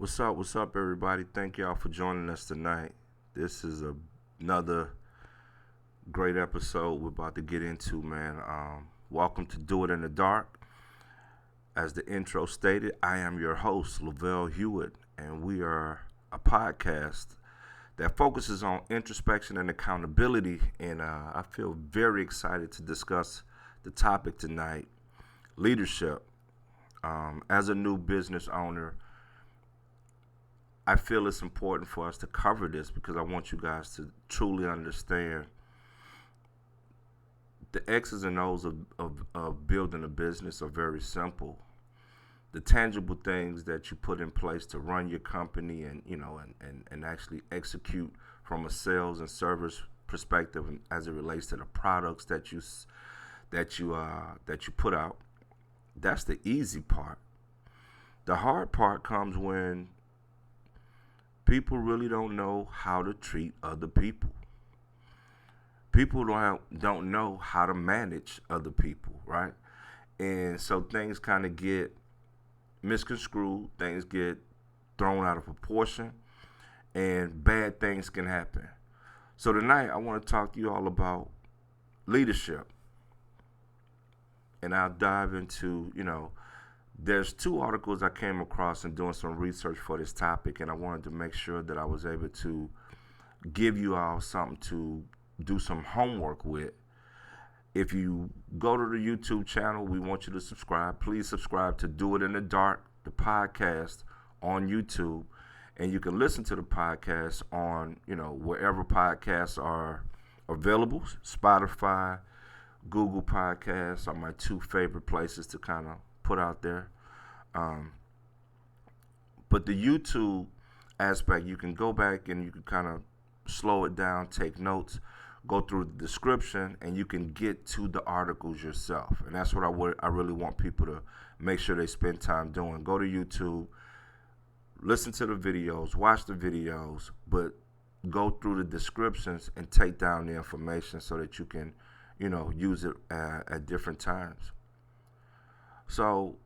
What's up, everybody? Thank y'all for joining us tonight. This is another great episode we're about to get into, man. Welcome to Do It in the Dark. As the intro stated, I am your host, Lavell Hewitt, and we are a podcast that focuses on introspection and accountability. And I feel very excited to discuss the topic tonight, leadership. As a new business owner, I feel it's important for us to cover this because I want you guys to truly understand the X's and O's of building a business are very simple. The tangible things that you put in place to run your company and actually execute from a sales and service perspective as it relates to the products that you put out. That's the easy part. The hard part comes when people really don't know how to treat other people. People don't know how to manage other people, right? And so things kind of get misconstrued, things get thrown out of proportion, and bad things can happen. So tonight I want to talk to you all about leadership. And I'll dive into, there's two articles I came across in doing some research for this topic, and I wanted to make sure that I was able to give you all something to do some homework with. If you go to the YouTube channel, we want you to subscribe. Please subscribe to Do It in the Dark, the podcast on YouTube, and you can listen to the podcast on, wherever podcasts are available. Spotify, Google Podcasts are my two favorite places to kind of put out there. But the YouTube aspect, you can go back and you can kind of slow it down, take notes, go through the description, and you can get to the articles yourself. And that's what I really want people to make sure they spend time doing. Go to YouTube, listen to the videos, watch the videos, but go through the descriptions and take down the information so that you can use it at different times. So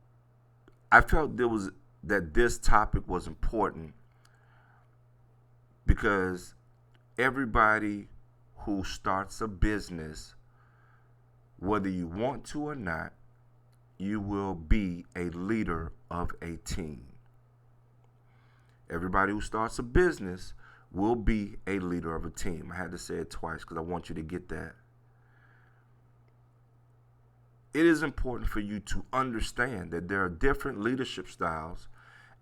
I felt that this topic was important because everybody who starts a business, whether you want to or not, you will be a leader of a team. Everybody who starts a business will be a leader of a team. I had to say it twice because I want you to get that. It is important for you to understand that there are different leadership styles,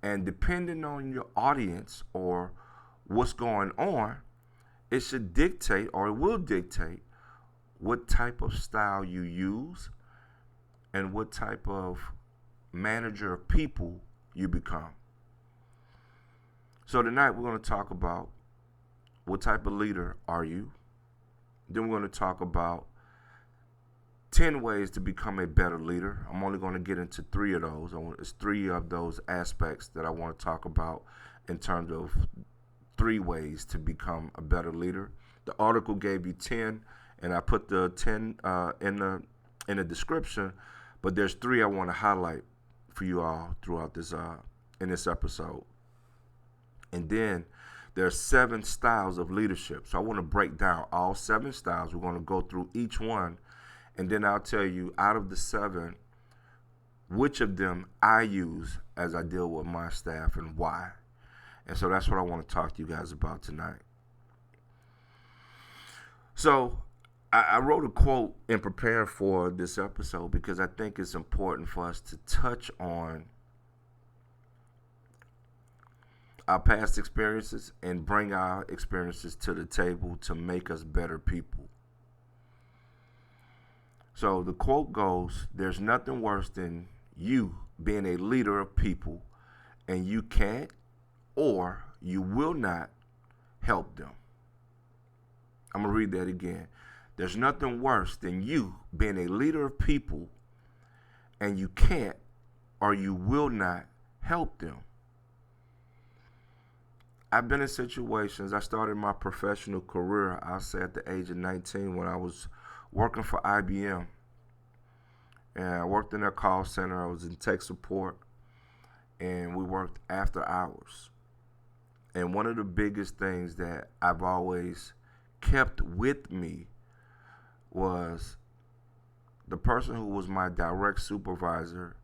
and depending on your audience or what's going on, it should dictate, or it will dictate, what type of style you use and what type of manager of people you become. So tonight we're going to talk about what type of leader are you. Then we're going to talk about 10 ways to become a better leader. I'm only going to get into 3 of those. It's 3 of those aspects that I want to talk about in terms of 3 ways to become a better leader. The article gave you 10, and I put the 10 in the description, but there's 3 I want to highlight for you all throughout this in this episode. And then there are 7 styles of leadership. So I want to break down all 7 styles. We're going to go through each one, and then I'll tell you out of the 7, which of them I use as I deal with my staff and why. And so that's what I want to talk to you guys about tonight. So I wrote a quote in preparing for this episode because I think it's important for us to touch on our past experiences and bring our experiences to the table to make us better people. So the quote goes, "There's nothing worse than you being a leader of people and you can't or you will not help them." I'm going to read that again. There's nothing worse than you being a leader of people and you can't or you will not help them. I've been in situations, I started my professional career, I'll say at the age of 19 when I was working for IBM. And I worked in their call center. I was in tech support. and we worked after hours. And one of the biggest things that I've always kept with me was the person who was my direct supervisor.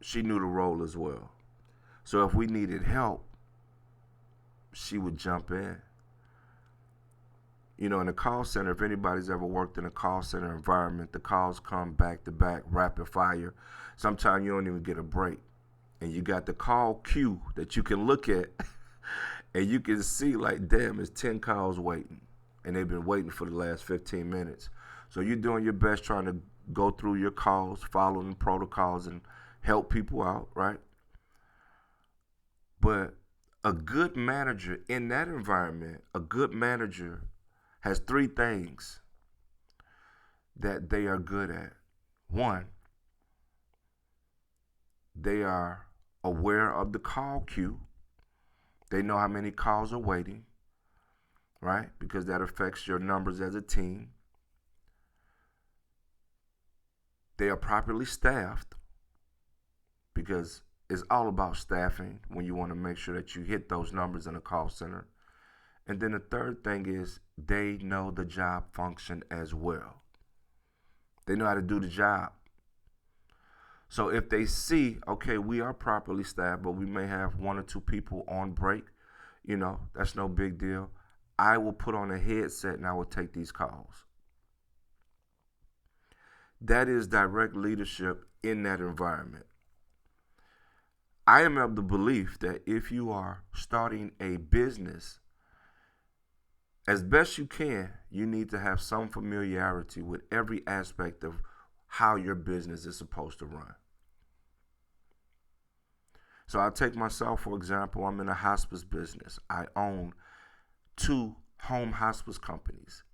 She knew the role as well. So if we needed help, she would jump in. You know, in a call center, if anybody's ever worked in a call center environment, the calls come back to back, rapid fire. Sometimes you don't even get a break. And you got the call queue that you can look at and you can see like, damn, it's 10 calls waiting. And they've been waiting for the last 15 minutes. So you're doing your best trying to go through your calls, following protocols, and help people out, right? But a good manager in that environment, a good manager has three things that they are good at. One, they are aware of the call queue. They know how many calls are waiting, right? Because that affects your numbers as a team. They are properly staffed, because it's all about staffing when you want to make sure that you hit those numbers in a call center. And then the third thing is they know the job function as well. They know how to do the job. So if they see, okay, we are properly staffed, but we may have one or two people on break, you know, that's no big deal. I will put on a headset and I will take these calls. That is direct leadership in that environment. I am of the belief that if you are starting a business, as best you can, you need to have some familiarity with every aspect of how your business is supposed to run. So I'll take myself, for example. I'm in a hospice business. I own 2 home hospice companies.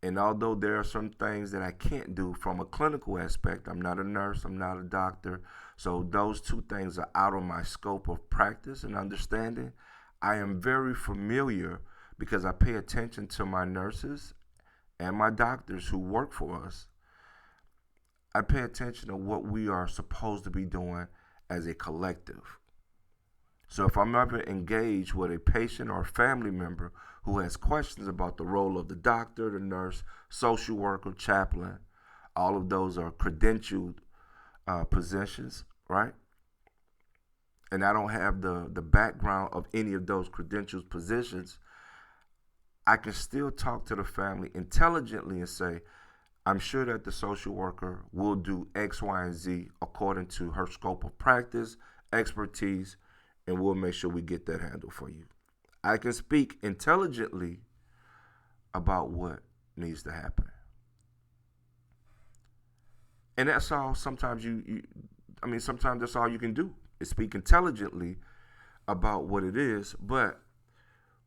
And although there are some things that I can't do from a clinical aspect, I'm not a nurse, I'm not a doctor, so those 2 things are out of my scope of practice and understanding. I am very familiar, because I pay attention to my nurses and my doctors who work for us. I pay attention to what we are supposed to be doing as a collective. So if I'm ever engaged with a patient or a family member who has questions about the role of the doctor, the nurse, social worker, chaplain, all of those are credentialed positions, right? And I don't have the background of any of those credentialed positions, I can still talk to the family intelligently and say, I'm sure that the social worker will do X, Y, and Z according to her scope of practice, expertise, and we'll make sure we get that handled for you. I can speak intelligently about what needs to happen. And that's all. Sometimes sometimes that's all you can do is speak intelligently about what it is. But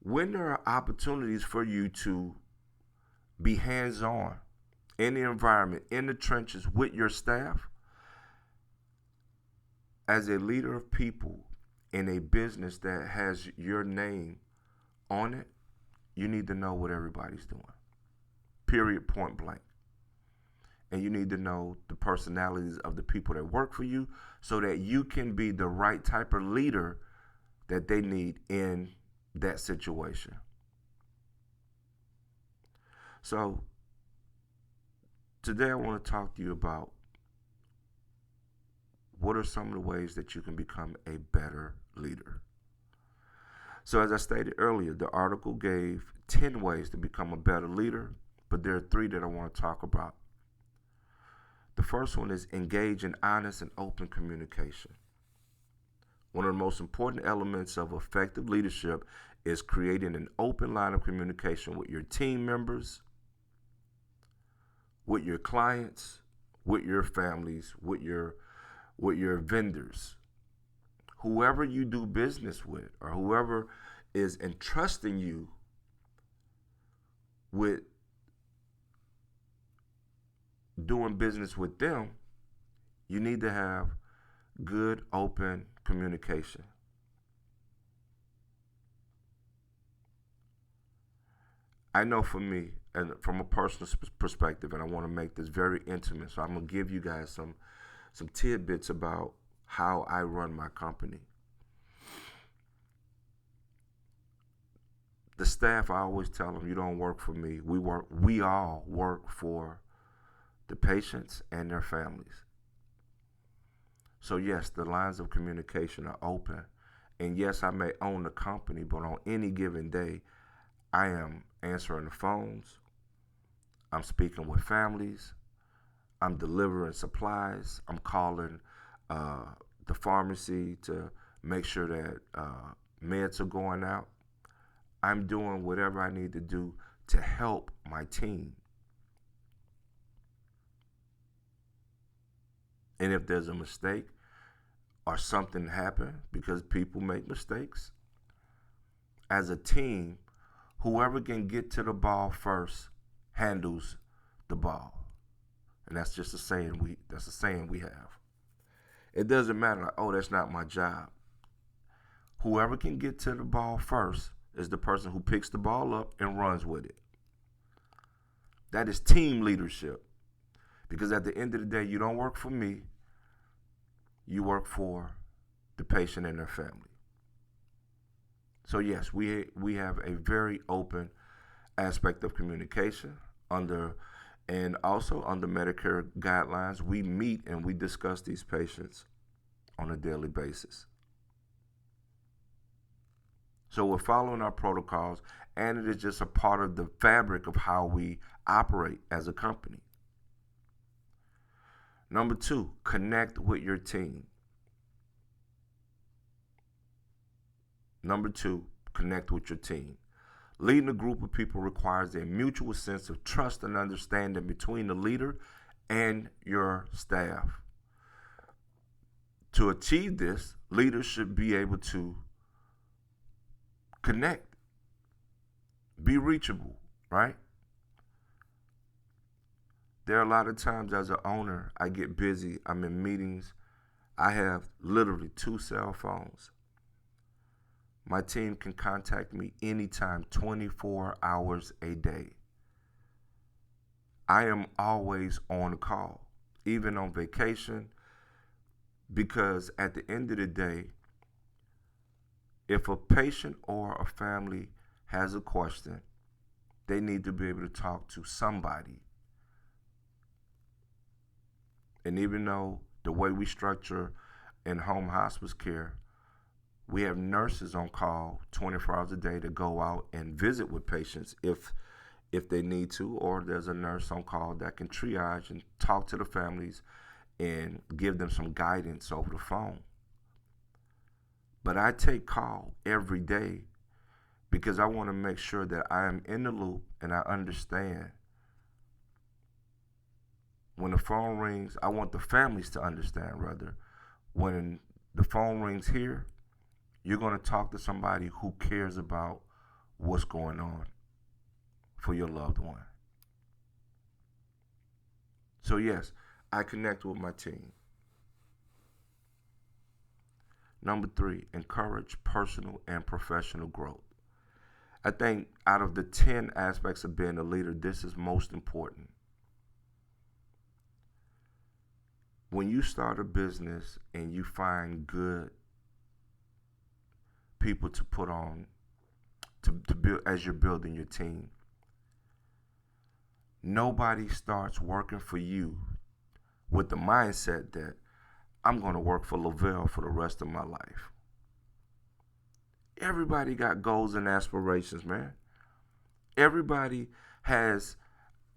when there are opportunities for you to be hands-on in the environment, in the trenches with your staff, as a leader of people in a business that has your name on it, you need to know what everybody's doing. Period, point blank. And you need to know the personalities of the people that work for you so that you can be the right type of leader that they need in that situation. So today I want to talk to you about what are some of the ways that you can become a better leader. So as I stated earlier, the article gave 10 ways to become a better leader, but there are 3 that I want to talk about. The first one is engage in honest and open communication. One of the most important elements of effective leadership is creating an open line of communication with your team members, with your clients, with your families, with your vendors. Whoever you do business with or whoever is entrusting you with doing business with them, you need to have good, open communication. I know for me, and from a personal perspective, and I want to make this very intimate. So I'm gonna give you guys some tidbits about how I run my company. The staff, I always tell them, you don't work for me. We all work for the patients and their families. So yes, the lines of communication are open. And yes, I may own the company, but on any given day, I am answering the phones. I'm speaking with families. I'm delivering supplies. I'm calling the pharmacy to make sure that meds are going out. I'm doing whatever I need to do to help my team. And if there's a mistake or something happen, because people make mistakes, as a team, whoever can get to the ball first handles the ball. And that's just a saying we have. It doesn't matter, like, oh, that's not my job. Whoever can get to the ball first is the person who picks the ball up and runs with it. That is team leadership. Because at the end of the day, you don't work for me. You work for the patient and their family. So yes, we have a very open aspect of communication and also under Medicare guidelines. We meet and we discuss these patients on a daily basis. So we're following our protocols, and it is just a part of the fabric of how we operate as a company. Number 2, connect with your team. Number 2, connect with your team. Leading a group of people requires a mutual sense of trust and understanding between the leader and your staff. To achieve this, leaders should be able to connect, be reachable, right? There are a lot of times as an owner, I get busy, I'm in meetings, I have literally 2 cell phones. My team can contact me anytime, 24 hours a day. I am always on call, even on vacation, because at the end of the day, if a patient or a family has a question, they need to be able to talk to somebody. And even though the way we structure in home hospice care, we have nurses on call 24 hours a day to go out and visit with patients if they need to, or there's a nurse on call that can triage and talk to the families and give them some guidance over the phone. But I take call every day because I want to make sure that I am in the loop and I understand. When the phone rings, I want the families to understand, rather. When the phone rings here, you're going to talk to somebody who cares about what's going on for your loved one. So yes, I connect with my team. Number 3, encourage personal and professional growth. I think out of the 10 aspects of being a leader, this is most important. When you start a business and you find good people to put on to build as you're building your team, nobody starts working for you with the mindset that I'm going to work for Lavell for the rest of my life. Everybody got goals and aspirations, man. Everybody has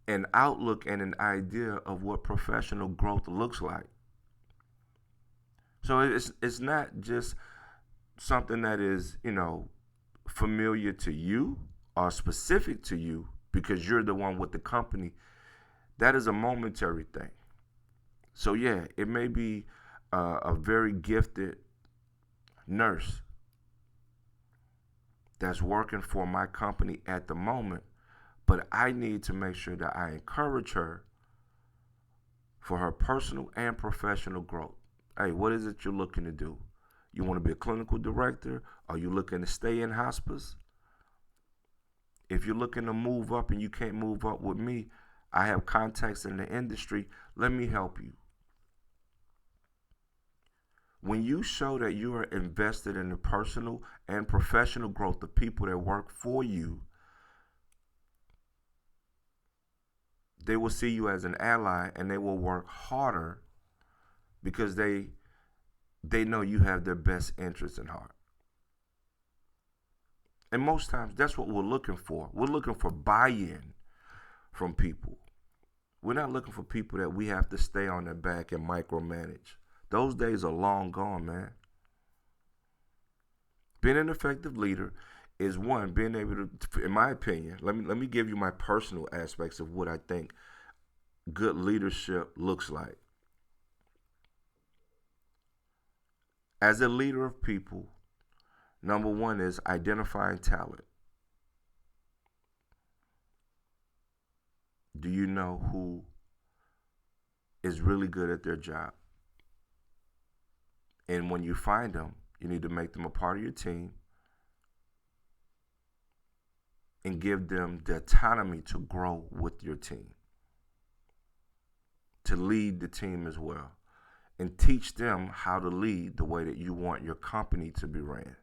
an outlook and an idea of what professional growth looks like. So it's not just something that is, familiar to you or specific to you because you're the one with the company. That is a momentary thing. So yeah, it may be a very gifted nurse that's working for my company at the moment, but I need to make sure that I encourage her for her personal and professional growth. Hey, what is it you're looking to do? You want to be a clinical director? Are you looking to stay in hospice? If you're looking to move up and you can't move up with me, I have contacts in the industry. Let me help you. When you show that you are invested in the personal and professional growth of people that work for you, they will see you as an ally, and they will work harder because they know you have their best interests in heart. And most times that's what we're looking for. We're looking for buy-in from people. We're not looking for people that we have to stay on their back and micromanage. Those days are long gone, man. Being an effective leader is one, being able to, in my opinion, let me give you my personal aspects of what I think good leadership looks like. As a leader of people, number one is identifying talent. Do you know who is really good at their job? And when you find them, you need to make them a part of your team and give them the autonomy to grow with your team, to lead the team as well, and teach them how to lead the way that you want your company to be ran.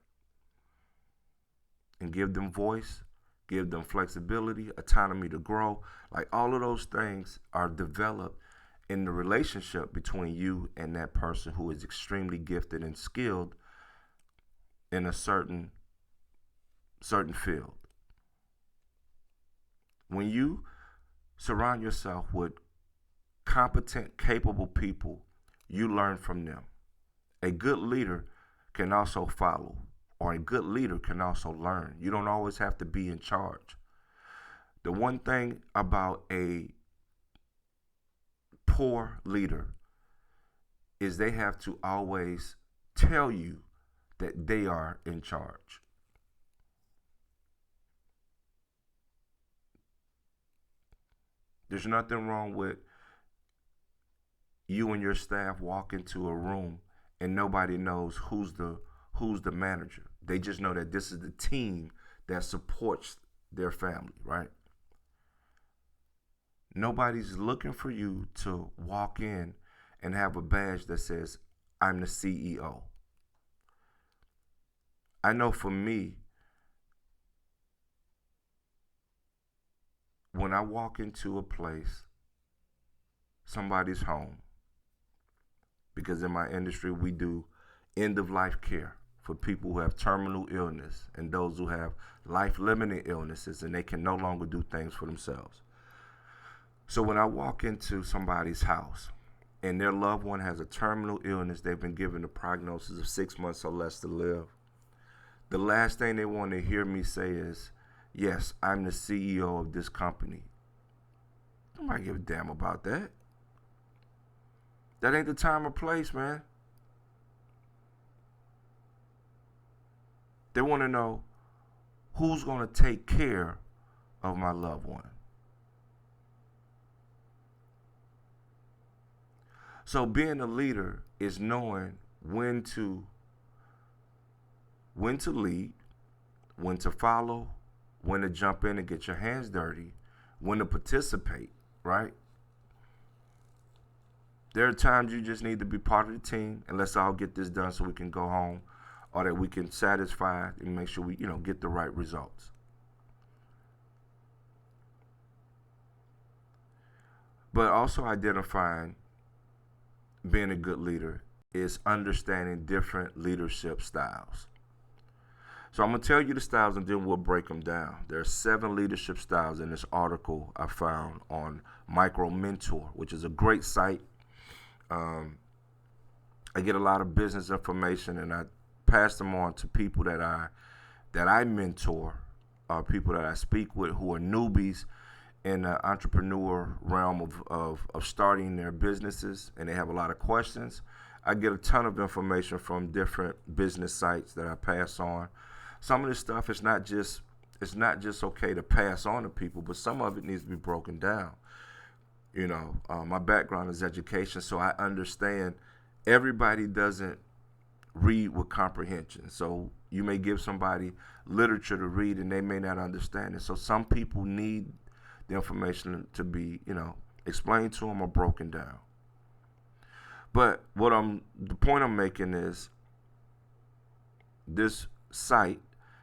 And give them voice, give them flexibility, autonomy to grow. Like, all of those things are developed in the relationship between you and that person who is extremely gifted and skilled in a certain field. When you surround yourself with competent, capable people, you learn from them. A good leader can also follow, or a good leader can also learn. You don't always have to be in charge. The one thing about a poor leader is they have to always tell you that they are in charge. There's nothing wrong with you and your staff walk into a room and nobody knows who's the manager. They just know that this is the team that supports their family, right? Nobody's looking for you to walk in and have a badge that says, I'm the CEO. I know for me, when I walk into a place, somebody's home, because in my industry, we do end-of-life care for people who have terminal illness and those who have life-limiting illnesses and they can no longer do things for themselves. So when I walk into somebody's house and their loved one has a terminal illness, they've been given a prognosis of 6 months or less to live, the last thing they want to hear me say is, yes, I'm the CEO of this company. Nobody give a damn about that. That ain't the time or place, man. They want to know who's going to take care of my loved one. So being a leader is knowing when to lead, when to follow, when to jump in and get your hands dirty, when to participate, right? There are times you just need to be part of the team and let's all get this done so we can go home, or that we can satisfy and make sure we, get the right results. But also identifying being a good leader is understanding different leadership styles. So I'm going to tell you the styles and then we'll break them down. There are 7 leadership styles in this article I found on MicroMentor, which is a great site. I get a lot of business information and I pass them on to people that I mentor, people that I speak with who are newbies in the entrepreneur realm of starting their businesses, and they have a lot of questions. I get a ton of information from different business sites that I pass on. Some of this stuff is not just okay to pass on to people, but some of it needs to be broken down. My background is education, so I understand everybody doesn't read with comprehension. So you may give somebody literature to read and they may not understand it. So some people need the information to be, explained to them or broken down. But the point I'm making is this site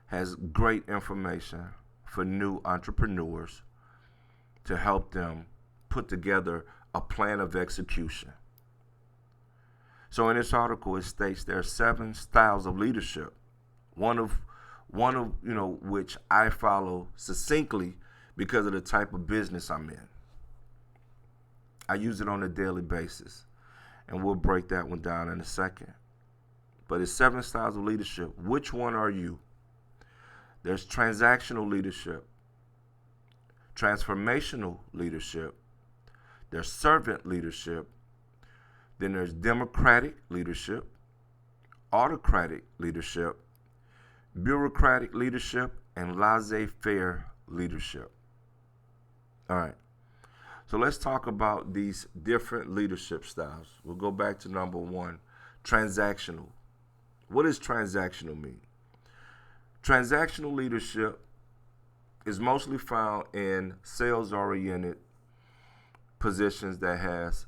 has great information for new entrepreneurs to help them put together a plan of execution. So in this article, it states there are 7 styles of leadership. One of which I follow succinctly because of the type of business I'm in. I use it on a daily basis, and we'll break that one down in a second. But it's 7 styles of leadership. Which one are you? There's transactional leadership, transformational leadership, there's servant leadership, then there's democratic leadership, autocratic leadership, bureaucratic leadership, and laissez-faire leadership. All right. So let's talk about these different leadership styles. We'll go back to number 1, transactional. What does transactional mean? Transactional leadership is mostly found in sales-oriented positions that has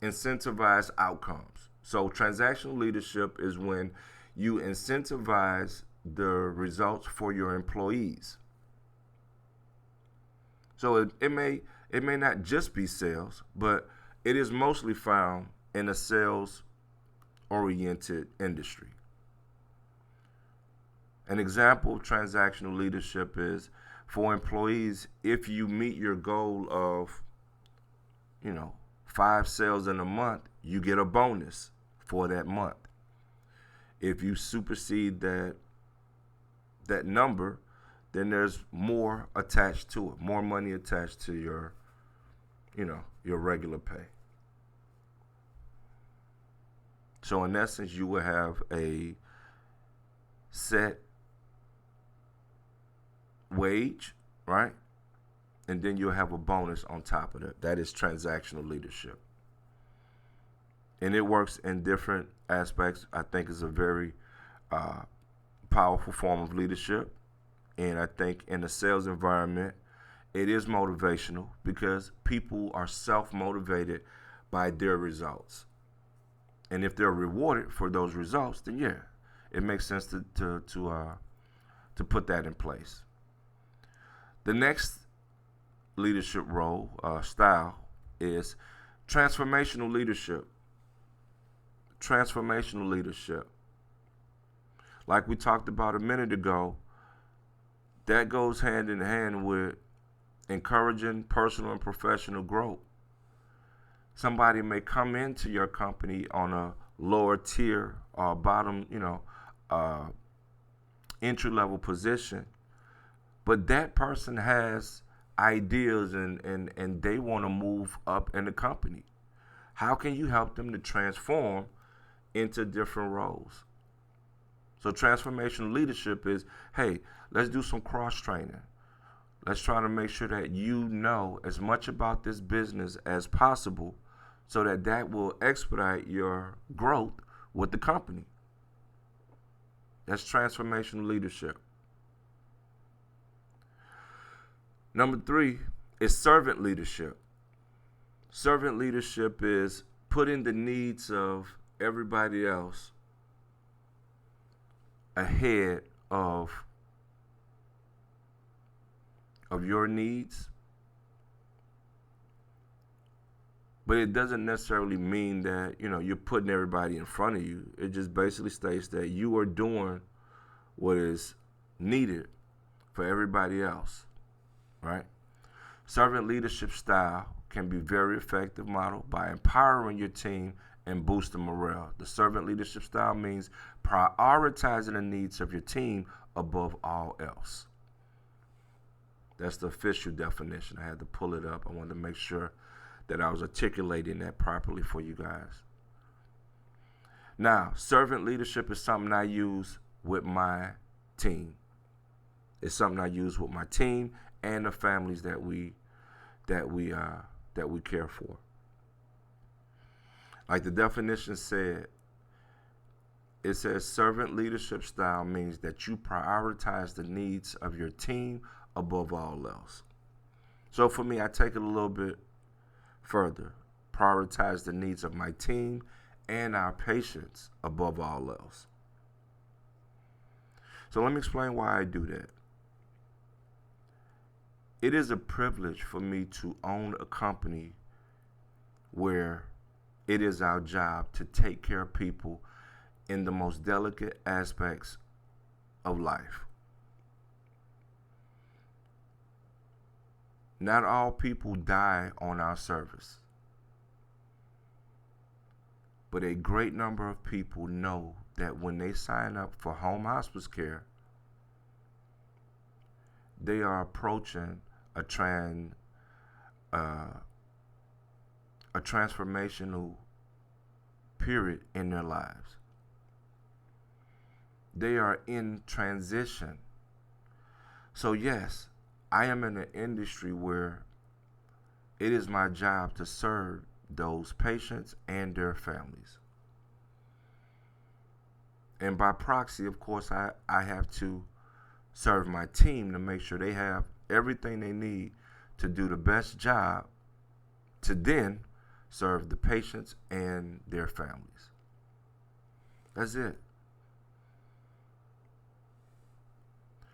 incentivized outcomes. So transactional leadership is when you incentivize the results for your employees. So it may not just be sales, but it is mostly found in a sales-oriented industry. An example of transactional leadership is for employees, if you meet your goal of, 5 sales in a month, you get a bonus for that month. If you supersede that number, then there's more attached to it, more money attached to your regular pay. So in essence, you will have a set wage, right? And then you'll have a bonus on top of that. That is transactional leadership. And it works in different aspects. I think it's a very powerful form of leadership. And I think in the sales environment, it is motivational because people are self-motivated by their results. And if they're rewarded for those results, then yeah, it makes sense to put that in place. The next leadership role, style, is transformational leadership. Transformational leadership. Like we talked about a minute ago, that goes hand in hand with encouraging personal and professional growth. Somebody may come into your company on a lower tier or bottom, entry-level position, but that person has ideas and they want to move up in the company. How can you help them to transform into different roles? So transformational leadership is, hey, let's do some cross-training. Let's try to make sure that you know as much about this business as possible so that will expedite your growth with the company. That's transformational leadership. Number 3 is servant leadership. Servant leadership is putting the needs of everybody else ahead of your needs. But it doesn't necessarily mean that, you're putting everybody in front of you. It just basically states that you are doing what is needed for everybody else, right? Servant leadership style can be very effective model by empowering your team and boosting morale. The servant leadership style means prioritizing the needs of your team above all else. That's the official definition. I had to pull it up. I wanted to make sure that I was articulating that properly for you guys. Now, servant leadership is something I use with my team. It's something I use with my team and the families that we care for. Like the definition said, It says servant leadership style means that you prioritize the needs of your team above all else. So for me, I take it a little bit further. Prioritize the needs of my team and our patients above all else. So let me explain why I do that. It is a privilege for me to own a company where it is our job to take care of people in the most delicate aspects of life. Not all people die on our service, but a great number of people know that when they sign up for home hospice care, they are approaching a transformational period in their lives. They are in transition. So yes, I am in an industry where it is my job to serve those patients and their families. And by proxy, of course, I have to serve my team to make sure they have everything they need to do the best job to then serve the patients and their families. That's it.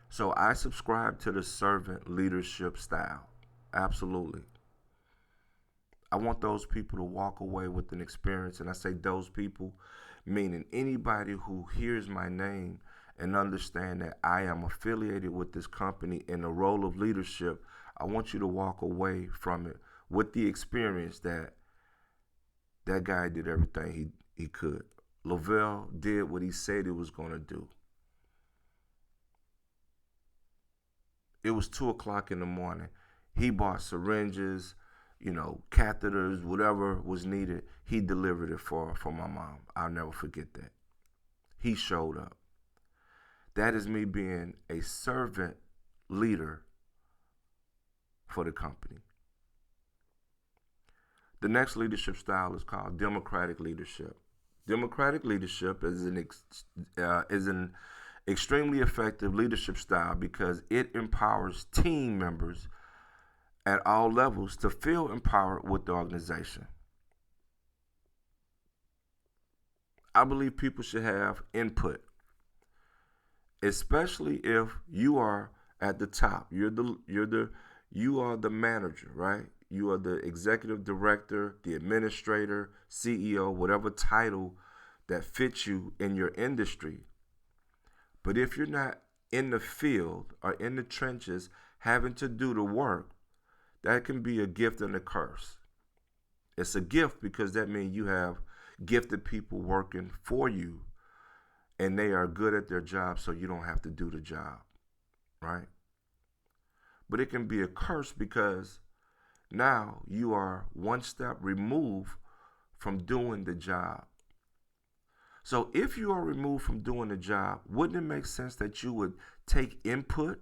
So I subscribe to the servant leadership style. Absolutely. I want those people to walk away with an experience, and I say those people, meaning anybody who hears my name and understand that I am affiliated with this company in the role of leadership. I want you to walk away from it with the experience that that guy did everything he could. Lavell did what he said he was going to do. It was 2 o'clock in the morning. He bought syringes, catheters, whatever was needed. He delivered it for my mom. I'll never forget that. He showed up. That is me being a servant leader for the company. The next leadership style is called democratic leadership. Democratic leadership is an extremely effective leadership style because it empowers team members at all levels to feel empowered with the organization. I believe people should have input, especially if you are at the top. You are the manager, right? You are the executive director, the administrator, CEO, whatever title that fits you in your industry. But if you're not in the field or in the trenches having to do the work, that can be a gift and a curse. It's a gift because that means you have gifted people working for you and they are good at their job, so you don't have to do the job, right? But it can be a curse because now you are one step removed from doing the job. So if you are removed from doing the job, wouldn't it make sense that you would take input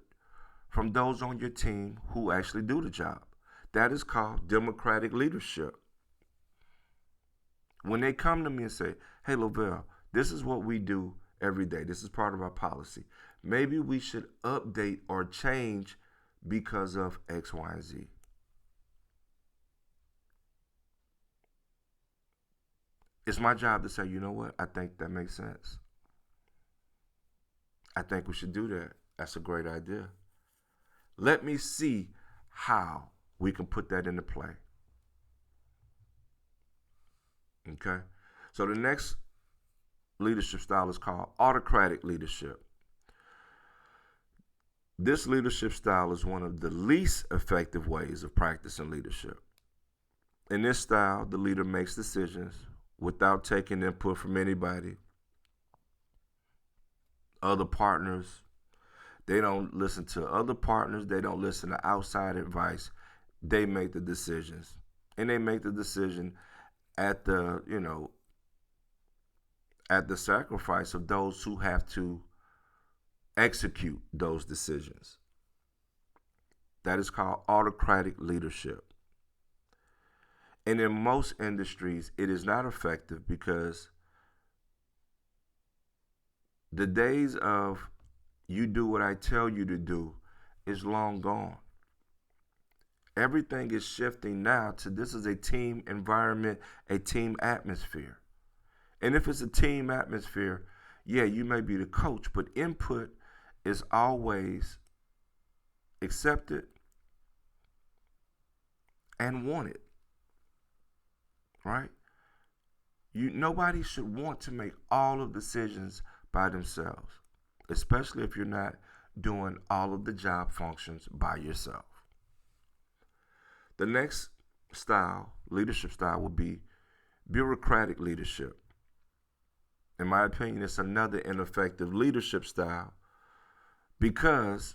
from those on your team who actually do the job? That is called democratic leadership. When they come to me and say, hey, Lavell, this is what we do every day. This is part of our policy. Maybe we should update or change because of X, Y, and Z. It's my job to say, you know what? I think that makes sense. I think we should do that. That's a great idea. Let me see how we can put that into play. Okay? So the next leadership style is called Autocratic leadership. This leadership style is one of the least effective ways of practicing leadership. In this style, the leader makes decisions without taking input from anybody. Other partners, they don't listen to other partners. They don't listen to outside advice. They make the decisions. And they make the decision at the sacrifice of those who have to execute those decisions. That is called autocratic leadership. And in most industries, it is not effective because The days of you do what I tell you to do is long gone. Everything is shifting now to this is a team environment, a team atmosphere. And if it's a team atmosphere, yeah, you may be the coach, but input is always accepted and wanted, right? Nobody should want to make all of the decisions by themselves, especially if you're not doing all of the job functions by yourself. The next style, leadership style, will be bureaucratic leadership. In my opinion, it's another ineffective leadership style because,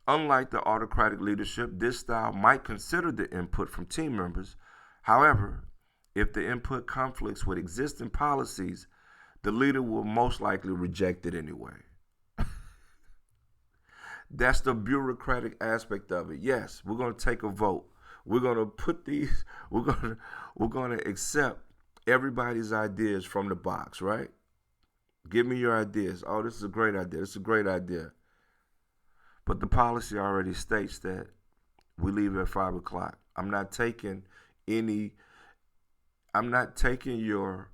unlike the autocratic leadership, this style might consider the input from team members. However, if the input conflicts with existing policies, the leader will most likely reject it anyway. That's the bureaucratic aspect of it. Yes, we're going to take a vote. We're going to put these, we're going to accept everybody's ideas from the box, right? Give me your ideas. Oh, this is a great idea. This is a great idea. But the policy already states that we leave at 5 o'clock. I'm not taking your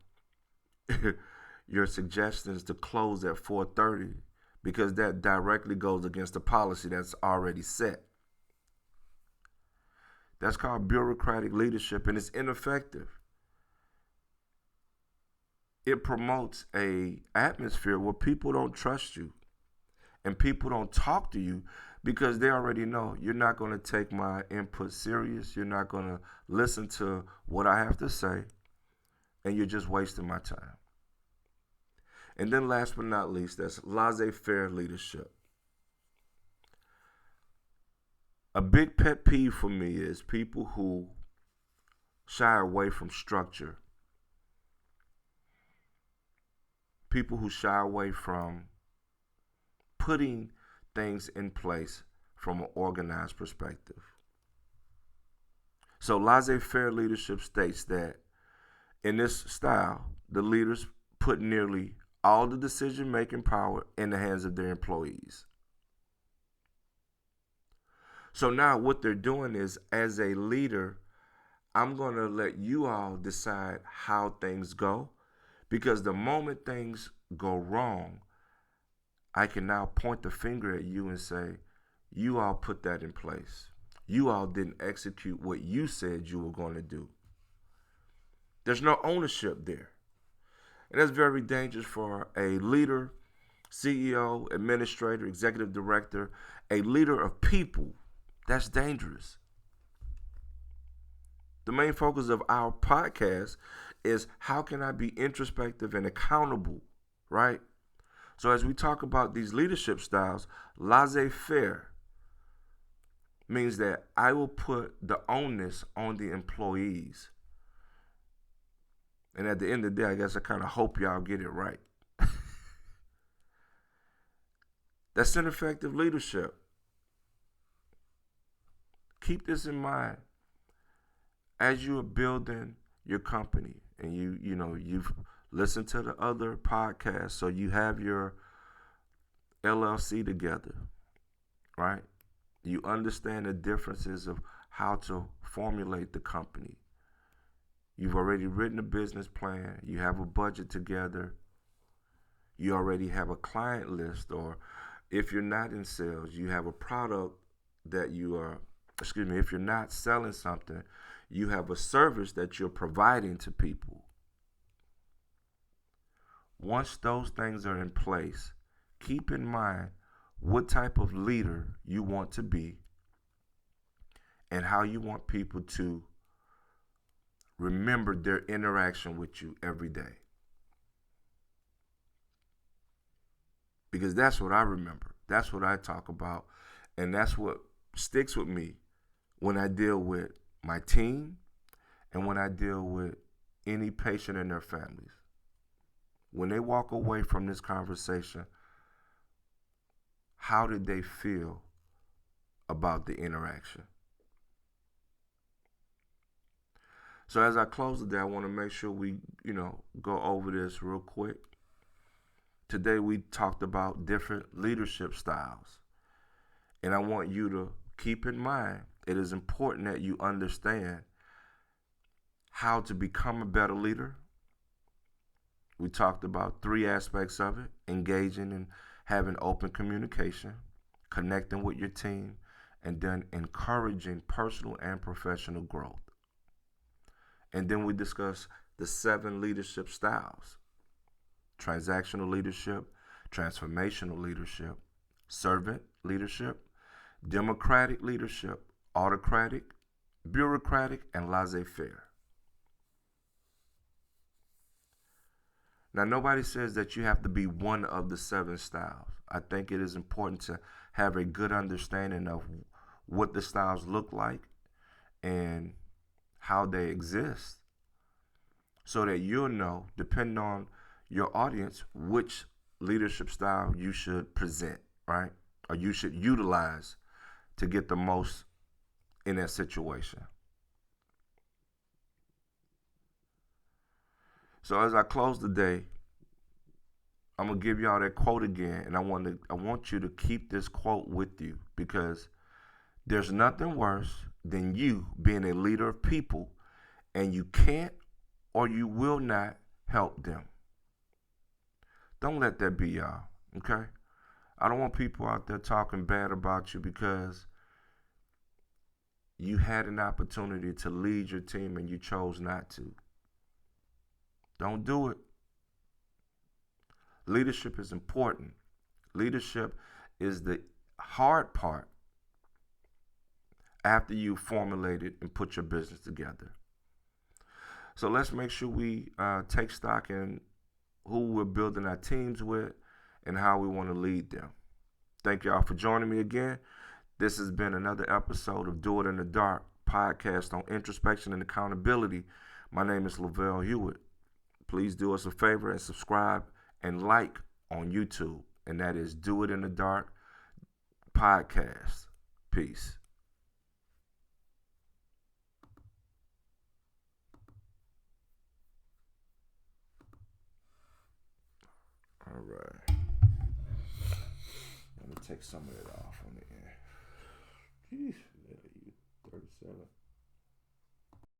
your suggestions to close at 4:30 because that directly goes against the policy that's already set. That's called bureaucratic leadership, and it's ineffective. It promotes a atmosphere where people don't trust you and people don't talk to you because they already know you're not going to take my input serious. You're not going to listen to what I have to say, and you're just wasting my time. And then last but not least, that's laissez-faire leadership. A big pet peeve for me is people who shy away from structure. People who shy away from putting things in place from an organized perspective. So laissez-faire leadership states that in this style, the leaders put nearly all the decision-making power in the hands of their employees. So now what they're doing is, as a leader, I'm going to let you all decide how things go, because the moment things go wrong, I can now point the finger at you and say, you all put that in place. You all didn't execute what you said you were going to do. There's no ownership there. And that's very dangerous for a leader, CEO, administrator, executive director, a leader of people. That's dangerous. The main focus of our podcast is how can I be introspective and accountable, right? So as we talk about these leadership styles, laissez-faire means that I will put the onus on the employees. And at the end of the day, I guess I kind of hope y'all get it right. That's ineffective leadership. Keep this in mind as you are building your company, and you've listened to the other podcasts, so you have your LLC together, right? You understand the differences of how to formulate the company. You've already written a business plan. You have a budget together. You already have a client list, or if you're not in sales, you have a product that if you're not selling something, you have a service that you're providing to people. Once those things are in place, keep in mind what type of leader you want to be and how you want people to remember their interaction with you every day. Because that's what I remember. That's what I talk about. And that's what sticks with me when I deal with my team and when I deal with any patient and their families. When they walk away from this conversation, how did they feel about the interaction? So as I close today, I want to make sure we, go over this real quick. Today we talked about different leadership styles. And I want you to keep in mind it is important that you understand how to become a better leader. We talked about 3 aspects of it: engaging and having open communication, connecting with your team, and then encouraging personal and professional growth. And then we discussed the 7 leadership styles: transactional leadership, transformational leadership, servant leadership, democratic leadership, autocratic, bureaucratic, and laissez-faire. Now, nobody says that you have to be one of the 7 styles. I think it is important to have a good understanding of what the styles look like and how they exist, so that you'll know, depending on your audience, which leadership style you should present, right? Or you should utilize to get the most in that situation. So as I close the day, I'm gonna give y'all that quote again, and I want you to keep this quote with you, because there's nothing worse than you being a leader of people and you can't or you will not help them. Don't let that be y'all, okay? I don't want people out there talking bad about you because you had an opportunity to lead your team and you chose not to. Don't do it. Leadership is important. Leadership is the hard part after you formulated and put your business together. So let's make sure we take stock in who we're building our teams with and how we want to lead them. Thank y'all for joining me again. This has been another episode of Do It in the Dark podcast on introspection and accountability. My name is Lavell Hewitt. Please do us a favor and subscribe and like on YouTube. And that is Do It in the Dark podcast. Peace. All right. Let me take some of it off on the end. Jeez, 37.